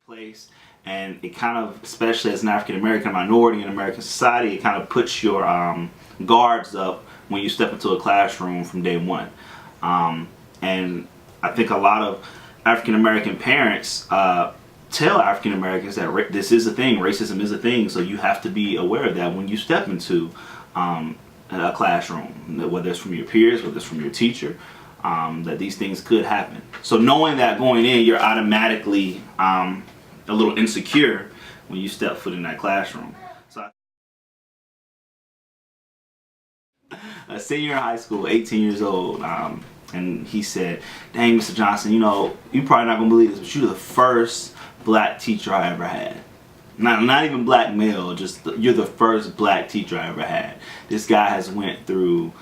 place, and it kind of, especially as an African American minority in American society, it kind of puts your guards up when you step into a classroom from day one. And I think a lot of African American parents tell African Americans that this is a thing, racism is a thing, so you have to be aware of that when you step into a classroom, whether it's from your peers, whether it's from your teacher, that these things could happen. So knowing that going in, you're automatically a little insecure when you step foot in that classroom. So a senior in high school, 18 years old, and he said, "Dang, Mr. Johnson, you know, you're probably not gonna believe this, but you're the first black teacher I ever had. Not even black male, just you're the first black teacher I ever had. This guy has went through,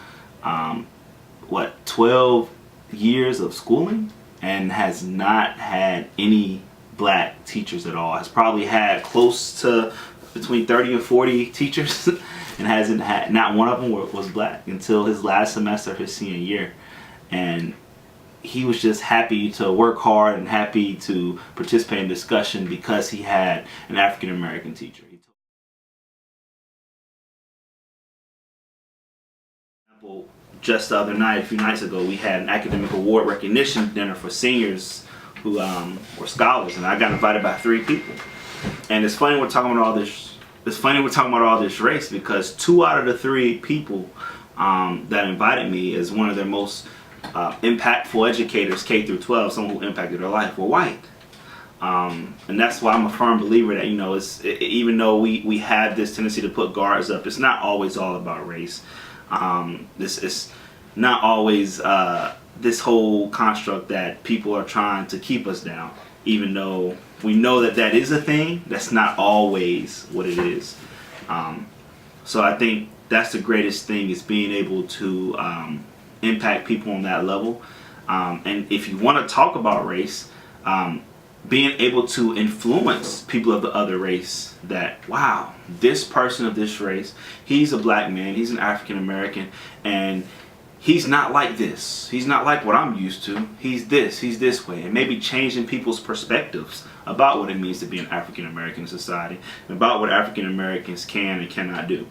12 years of schooling and has not had any black teachers at all. Has probably had close to between 30 and 40 teachers and hasn't had, not one of them was black until his last semester of his senior year. And he was just happy to work hard and happy to participate in discussion because he had an African American teacher." Just the other night, a few nights ago, we had an academic award recognition dinner for seniors who were scholars, and I got invited by 3 people. And it's funny we're talking about all this. It's funny we're talking about all this race because 2 out of the 3 people that invited me as one of their most impactful educators, K through 12, someone who impacted their life, were white. And that's why I'm a firm believer that, you know, even though we have this tendency to put guards up, it's not always all about race. This is not always this whole construct that people are trying to keep us down, even though we know that that is a thing. That's not always what it is. So I think that's the greatest thing, is being able to impact people on that level. And if you want to talk about race, being able to influence people of the other race, that, wow, this person of this race, he's a black man, he's an African American, and he's not like this. He's not like what I'm used to. He's this way. And maybe changing people's perspectives about what it means to be an African American in society, and about what African Americans can and cannot do.